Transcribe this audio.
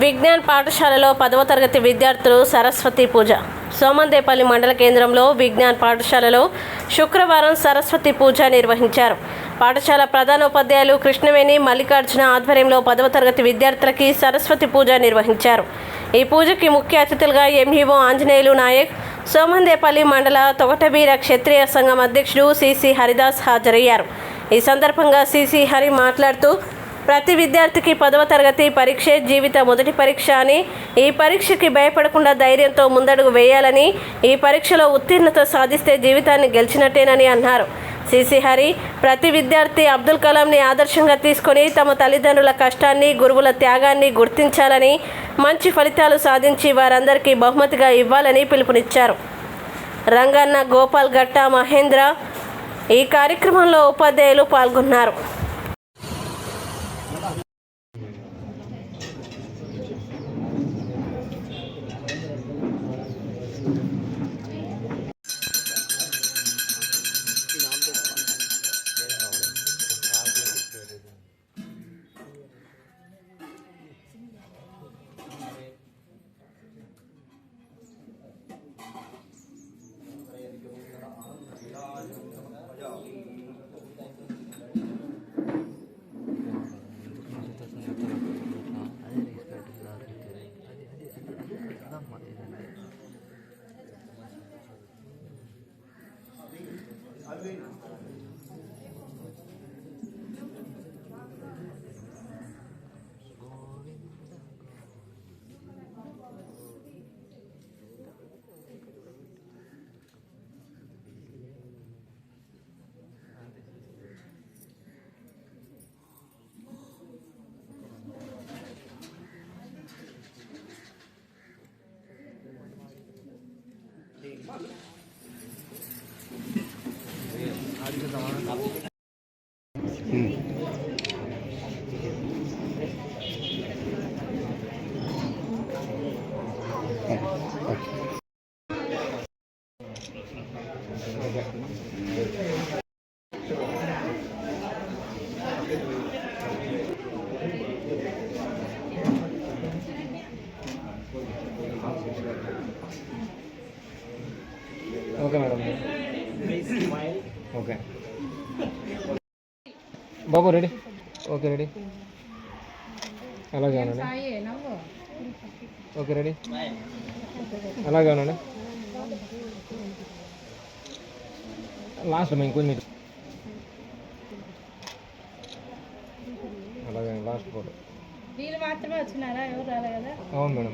విజ్ఞాన్ పాఠశాలలో 10వ తరగతి విద్యార్థులు సరస్వతి పూజ. సోమందేపల్లి మండల కేంద్రంలో విజ్ఞాన్ పాఠశాలలో శుక్రవారం సరస్వతి పూజ నిర్వహించారు. పాఠశాల ప్రధానోపాధ్యాయులు కృష్ణవేణి మల్లికార్జున ఆధ్వర్యంలో 10వ తరగతి విద్యార్థులకి సరస్వతి పూజ నిర్వహించారు. ఈ పూజకి ముఖ్య అతిథులుగా ఎంఈఓ ఆంజనేయులు నాయక్, సోమందేపల్లి మండల తొగటబీర క్షత్రియ సంఘం అధ్యక్షుడు సిసి హరిదాస్ హాజరయ్యారు. ఈ సందర్భంగా సిసి హరి మాట్లాడుతూ, ప్రతి విద్యార్థికి 10వ తరగతి పరీక్షే జీవిత మొదటి పరీక్ష అని, ఈ పరీక్షకి భయపడకుండా ధైర్యంతో ముందడుగు వేయాలని, ఈ పరీక్షలో ఉత్తీర్ణత సాధిస్తే జీవితాన్ని గెలిచినట్టేనని అన్నారు. సిసి హరి ప్రతి విద్యార్థి అబ్దుల్ కలాంని ఆదర్శంగా తీసుకొని తమ తల్లిదండ్రుల కష్టాన్ని, గురువుల త్యాగాన్ని గుర్తించాలని, మంచి ఫలితాలు సాధించి వారందరికీ బహుమతిగా ఇవ్వాలని పిలుపునిచ్చారు. రంగన్న, గోపాల్, గట్ట, మహేంద్ర ఈ కార్యక్రమంలో ఉపాధ్యాయులు పాల్గొన్నారు. Okay madam. ఓకే బాబు రెడీ. Okay ready. అలాగే అనండి. Okay ready. అలాగే అనండి. లాస్ట్ మేము కొంచెం అలాగే లాస్ట్ ఫోటో. వీళ్ళు మాత్రమే వచ్చినారా? ఎవరు రాలే కదా? అవును మేడం.